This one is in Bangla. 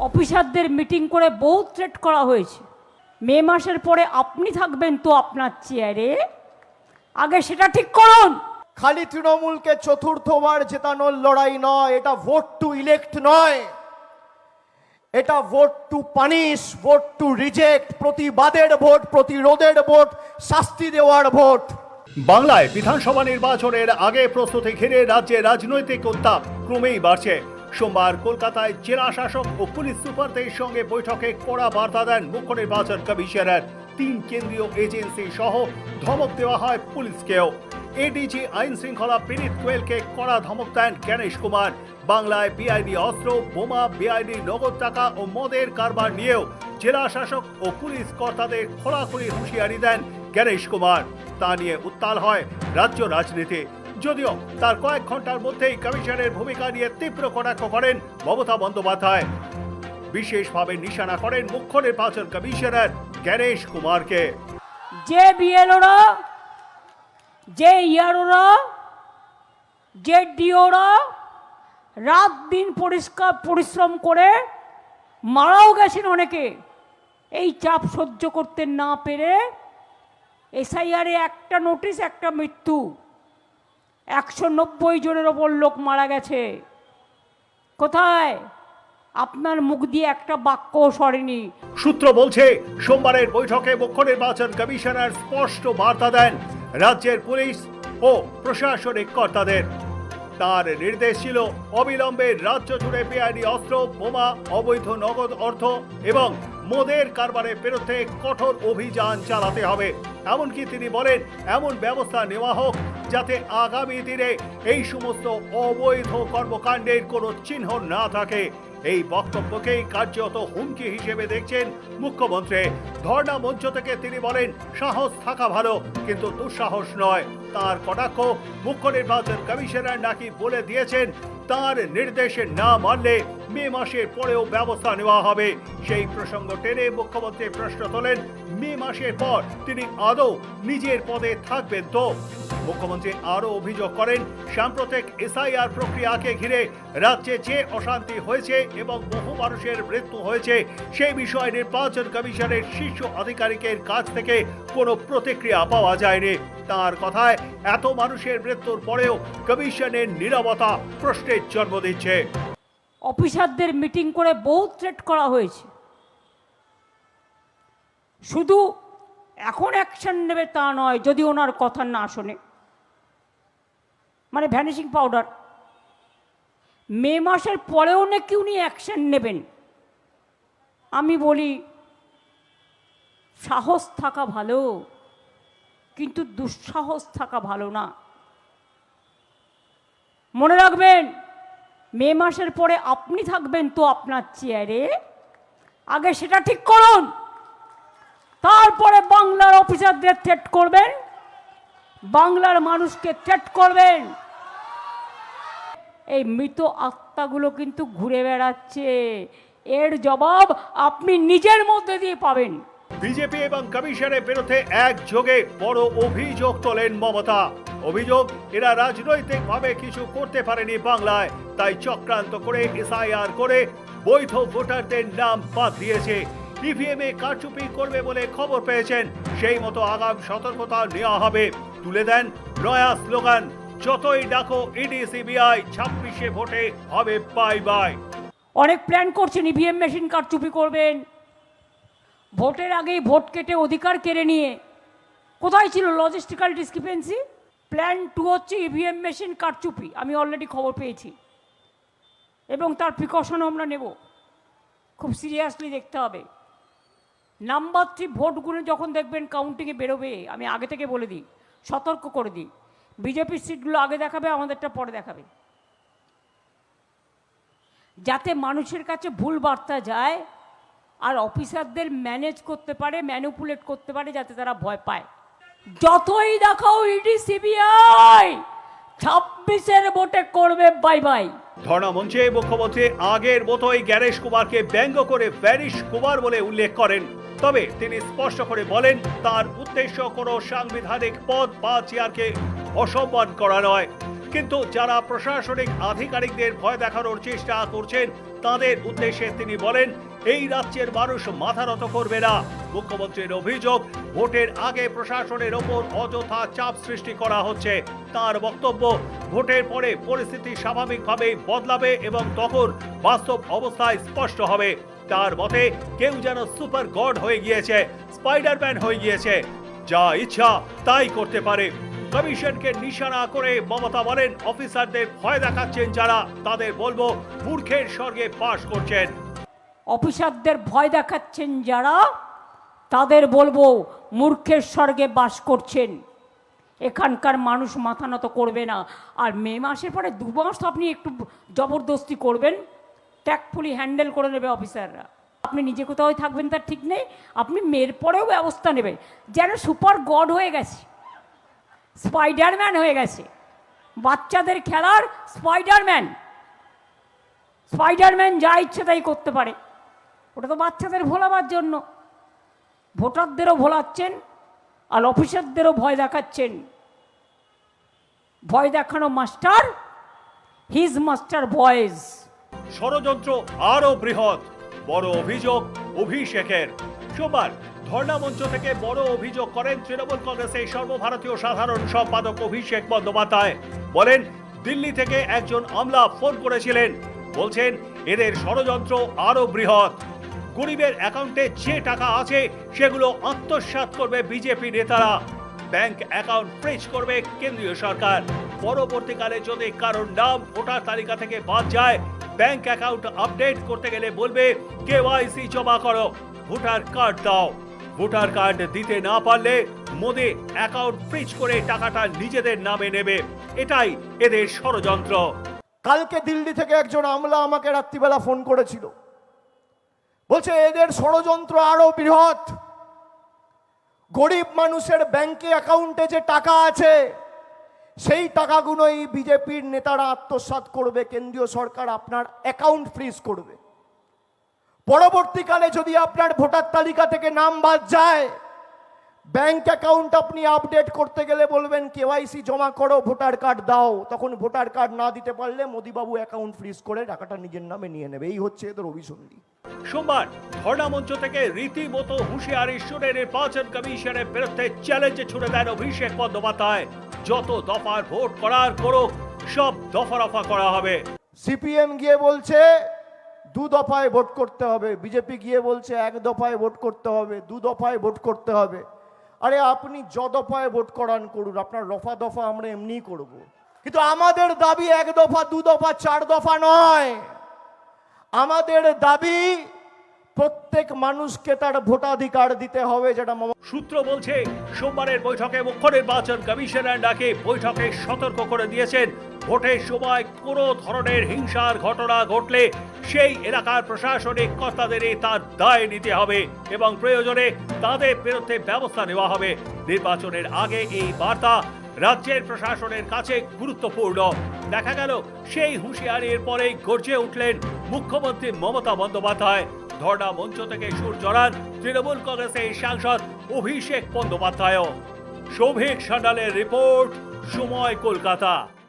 অফিসারদের মিটিং করে বহু থ্রেট করা হয়েছে। মে মাসের পরে আপনি থাকবেন তো আপনার চেয়ারে, আগে সেটা ঠিক করুন। খালি তৃণমূলকে চতুর্থবার জেতানোর লড়াই নয়, এটা ভোট টু ইলেক্ট নয়, এটা vote two punish, vote two reject, প্রতিবাদের ভোট, প্রতিরোধের ভোট, শাস্তি দেওয়ার ভোট। বাংলায় বিধানসভা নির্বাচনের আগে প্রস্তুতি ঘিরে রাজ্যে রাজনৈতিক উত্তাপ ক্রমেই বাড়ছে। সোমবার কলকাতায় জেলা শাসক ও পুলিশ সুপারদের সঙ্গে বৈঠকে কড়া বার্তা দেন মুখ্য নির্বাচন কমিশনার। 3 কেন্দ্রীয় এজেন্সি সহ ধমক দেওয়া হয় পুলিশকেও। এডিজি আইন শৃঙ্খলা বিনীত গোয়েলকে কড়া ধমক দেন গণেশ কুমার। বাংলায় বেআইনি অস্ত্র, বোমা, বেআইনি নগদ টাকা ও মদের কারবার নিয়েও জেলা শাসক ও পুলিশ কর্তাদের খোলাখুলি হুঁশিয়ারি দেন গণেশ কুমার। তা নিয়ে উত্তাল হয় রাজ্য রাজনীতি। যদিও তার কয়েক ঘন্টার মধ্যেই কমিশনের ভূমিকা নিয়ে তীব্র কটাক্ষ করেন মমতা বন্দ্যোপাধ্যায়। বিশেষভাবে নিশানা করেন মুখ্য নির্বাচন কমিশনার গণেশ কুমারকে। যে বিএলওরা, যে ইয়ারোরা, যে ডিওরা রাত দিন পরিশ্রম করে মারাও গেছেন অনেকে, এই চাপ সহ্য করতে না পেরে এসআইআরে একটা নোটিশ, একটা মৃত্যু, 190 জনের ওপর লোক মারা গেছে। কোথায়? আপনার মুখ দিয়ে একটা বাক্যও সরেনি। সূত্র বলছে, সোমবারের বৈঠকে মুখ্য নির্বাচন কমিশনার স্পষ্ট বার্তা দেন রাজ্যের পুলিশ ও প্রশাসনিক কর্তাদের। তার নির্দেশ ছিল অবিলম্বে রাজ্য জুড়ে বেআইনি অস্ত্র, বোমা, অবৈধ নগদ অর্থ এবং মদের কারবারের বিরুদ্ধে কঠোর অভিযান চালাতে হবে। এমনকি তিনি বলেন, এমন ব্যবস্থা নেওয়া হোক যাতে আগামী দিনে এই সমস্ত অবৈধ কর্মকাণ্ডের কোনো চিহ্ন না থাকে। এই বক্তব্যকেই কার্যত হুমকি হিসেবে দেখছেন মুখ্যমন্ত্রী। ধর্ণা মঞ্চ থেকে তিনি বলেন, সাহস থাকা ভালো কিন্তু দুঃসাহস নয়। তার কটাক্ষ, মুখ্য নির্বাচন কমিশনার নাকি বলে দিয়েছেন তার নির্দেশে না মানলে মে মাসের পরেও ব্যবস্থা নেওয়া হবে। সেই প্রসঙ্গ টেনে মুখ্যমন্ত্রী প্রশ্ন তোলেন, মে মাসের পর তিনি আদৌ নিজের পদে থাকবেন তো? মুখ্যমন্ত্রী আরও অভিযোগ করেন, সাম্প্রতিক এসআইআর প্রক্রিয়াকে ঘিরে রাজ্যে যে অশান্তি হয়েছে এবং বহু মানুষের মৃত্যু হয়েছে সেই বিষয়ে নির্বাচন কমিশনের শীর্ষ আধিকারিকের কাছ থেকে কোনো প্রতিক্রিয়া পাওয়া যায়নি। তার কথায়, এত মানুষের মৃত্যুর পরেও কমিশনের নীরবতা প্রশ্নের জন্ম দিচ্ছে। অফিসারদের মিটিং করে বহু থ্রেট করা হয়েছে। শুধু এখন অ্যাকশন নেবে তা নয়, যদি ওনার কথা না শোনে, মানে ভ্যানিশিং পাউডার। মে মাসের পরেও নাকি উনি অ্যাকশন নেবেন। আমি বলি, সাহস থাকা ভালো কিন্তু দুঃসাহস থাকা ভালো না। মনে রাখবেন, মে মাসের পরে আপনি থাকবেন তো আপনার চেয়ারে, আগে সেটা ঠিক করুন। তারপরে বাংলার অফিসারদের থ্রেট করবেন, বাংলার মানুষকে থ্রেট করবেন। এই মৃত আত্মাগুলো কিন্তু ঘুরে বেড়াচ্ছে, এর জবাব আপনি নিজের মধ্যে দিয়ে পাবেন। বিজেপি এবং কমিশনের বিরুদ্ধে একযোগে বড় অভিযোগ তোলেন মমতা। অভিযোগ, এরা রাজনৈতিকভাবে কিছু করতে পারেনি বাংলায়, তাই চক্রান্ত করে এসআইআর করে বৈধ ভোটারদের নাম বাদ দিয়েছে। ইভিএম এ কারচুপি করবে বলে খবর পেয়েছেন, সেই মতো আগাম সতর্কতা নেওয়া হবে। তুলে দেন নয়া স্লোগান, যতই ডাকো ইডি সিবিআই, 26শে ভোটে হবে বাই বাই। অনেক প্ল্যান করছেন, ইভিএম মেশিন কারচুপি করবেন, ভোটের আগেই ভোট কেটে অধিকার কেড়ে নিয়ে। কোথায় ছিল লজিস্টিক্যাল ডিসক্রিপেন্সি? প্ল্যান 2 হচ্ছে ইভিএম মেশিন কারচুপি। আমি অলরেডি খবর পেয়েছি এবং তার প্রিকশনও আমরা নেব, খুব সিরিয়াসলি দেখতে হবে। নাম্বার 3 ভোটগুলো যখন দেখবেন কাউন্টিংয়ে বেরোবে, আমি আগে থেকে বলে দিই, সতর্ক করে দিই, বিজেপির সিটগুলো আগে দেখাবে, আমাদেরটা পরে দেখাবে, যাতে মানুষের কাছে ভুল বার্তা যায় আর অফিসারদের ম্যানেজ করতে পারে, ম্যানিপুলেট করতে পারে, যাতে তারা ভয় পায়। যতই দেখাও ইডি সিবিআই, 26এর ভোটে করবে বাই বাই। ধর্ণা মঞ্চে মুখ্যমন্ত্রী আগের মতোই গণেশ কুমারকে ব্যঙ্গ করে ভ্যানিশ কুমার বলে উল্লেখ করেন। তবে তিনি স্পষ্ট করে বলেন, তার উদ্দেশ্য কোনো সাংবিধানিক পদ বা চেয়ারকে অসম্মান করা নয়। কিন্তু যারা প্রশাসনিক আধিকারিকদের ভয় দেখানোর চেষ্টা করছেন তাদের উদ্দেশ্যে তিনি বলেন, এই রাজ্যের মানুষ মাথা নত করবে না। মুখ্যমন্ত্রীর অভিযোগ, ভোটের আগে প্রশাসনের ওপর অযথা চাপ সৃষ্টি করা হচ্ছে। তার বক্তব্য, ভোটের পরে পরিস্থিতি স্বাভাবিকভাবেই বদলাবে এবং তখন বাস্তব অবস্থায় স্পষ্ট হবে। তার মতে কেউ যেন সুপার গড হয়ে গিয়েছে, স্পাইডারম্যান হয়ে গিয়েছে, যা ইচ্ছা তাই করতে পারে। কমিশনকে নিশানা করে মমতা বলেন, অফিসারদের ভয় দেখাচ্ছেন যারা, তাদের বলবো মূর্খের স্বর্গে বাস করছেন। অফিসারদের ভয় দেখাচ্ছেন যারা, তাদের বলবো মূর্খের স্বর্গে বাস করছেন। এখানকার মানুষ মাথা নত করবে না। আর মে মাসের পরে 2 মাস তো আপনি একটু জবরদস্তি করবেন, ট্যাক্টফুলি হ্যান্ডেল করে নেবে অফিসাররা। আপনি নিজে কোথাও থাকবেন তার ঠিক নেই, আপনি মেয়ের পরেও ব্যবস্থা নেবেন। যেন সুপার গড হয়ে গেছে, স্পাইডারম্যান হয়ে গেছে, বাচ্চাদের খেলার স্পাইডারম্যান। স্পাইডারম্যান যা ইচ্ছে তাই করতে পারে, ওটা তো বাচ্চাদের ভোলাবার জন্য। ভোটারদেরও ভোলাচ্ছেন আর অফিসারদেরও ভয় দেখাচ্ছেন। ভয় দেখানো মাস্টার, হিজ মাস্টার বয়েজ। ষড়যন্ত্র আরো বৃহৎ, বড় অভিযোগ অভিষেকের। সোমবার ধর্ণা মঞ্চ থেকে বড় অভিযোগ করেন তৃণমূল কংগ্রেসের সর্বভারতীয় সাধারণ সম্পাদক অভিষেক বন্দ্যোপাধ্যায়। বলেন, দিল্লি থেকে একজন আমলা ফোন করেছিলেন, বলছেন এদের ষড়যন্ত্র আরো বৃহৎ। গরিবের অ্যাকাউন্টে যে টাকা আছে সেগুলো আত্মসাৎ করবে বিজেপি নেতারা। ব্যাংক অ্যাকাউন্ট ফ্রিজ করবে কেন্দ্রীয় সরকার। পরবর্তীকালে যদি কারোর নাম ভোটার তালিকা থেকে বাদ যায়, ব্যাংক অ্যাকাউন্ট আপডেট করতে গেলে বলবে কেওয়াইসি জমা করো, ভোটার কার্ড দাও। ভোটার কার্ড দিতে না পারলে মোদি অ্যাকাউন্ট ফ্রিজ করে টাকাটা নিজেদের নামে নেবে। এটাই এদের ষড়যন্ত্র। কালকে দিল্লি থেকে একজন আমলা আমাকে রাত্রিবেলা ফোন করেছিল, বলছে এদের ষড়যন্ত্র আরো বৃহৎ। গরিব মানুষের ব্যাংকে অ্যাকাউন্টে যে টাকা আছে সেই টাকাগুলোই বিজেপির নেতারা আত্মসাৎ করবে, কেন্দ্রীয় সরকার আপনার অ্যাকাউন্ট ফ্রিজ করবে। পরবর্তীকালে যদি আপনার ভোটার তালিকা থেকে নাম বাদ যায়, ব্যাংক অ্যাকাউন্ট আপনি আপডেট করতে গেলে বলবেন কেওয়াইসি জমা করো, ভোটার কার্ড দাও। তখন ভোটার কার্ড না দিতে পারলে মোদিবাবু অ্যাকাউন্ট ফ্রিজ করে টাকাটা নিজের নামে নিয়ে নেবে। এই হচ্ছে এদের অভিসন্ধি। সোমবার ধর্ণা মঞ্চ থেকে রীতিমতো হুঁশিয়ারি শুনে নির্বাচন কমিশনের বিরুদ্ধে চ্যালেঞ্জ ছুড়ে দেন অভিষেক বন্দ্যোপাধ্যায়। যত দফার ভোট করার করুক, সব দফা রফা করা হবে। সিপিএম গিয়ে বলছে 2 দফায় ভোট করতে হবে, বিজেপি গিয়ে বলছে 1 দফায় ভোট করতে হবে, 2 দফায় ভোট করতে হবে। আরে আপনি দফায় ভোট করান করুন, আপনার রফা দফা আমরা এমনিই করব। কিন্তু আমাদের দাবি 1 দফা 2 দফা 4 দফা নয়। আমাদের দাবি প্রত্যেক মানুষকে তার ভোটাধিকার দিতে হবে, যেটা সূত্র বলছে, সোমবারের বৈঠকে মুখ্য নির্বাচন কমিশনার ডাকে বৈঠকে সতর্ক করে দিয়েছেন, ভোটের সময় কোনো ধরনের হিংসার ঘটনা ঘটলে সেই এলাকার প্রশাসনিক কর্তাদেরই তার দায় নিতে হবে এবং প্রয়োজনে তাদের বিরুদ্ধে ব্যবস্থা নেওয়া হবে। নির্বাচনের আগে এই বার্তা রাজ্যের প্রশাসনের কাছে গুরুত্বপূর্ণ। দেখা গেল সেই হুঁশিয়ারির পরেই গর্জে উঠলেন মুখ্যমন্ত্রী মমতা বন্দ্যোপাধ্যায়। ধর্ণা মঞ্চ থেকে সুর চড়ান তৃণমূল কংগ্রেসের সাংসদ অভিষেক বন্দ্যোপাধ্যায়। সৌভিক সান্যালের রিপোর্ট, সময়, কলকাতা।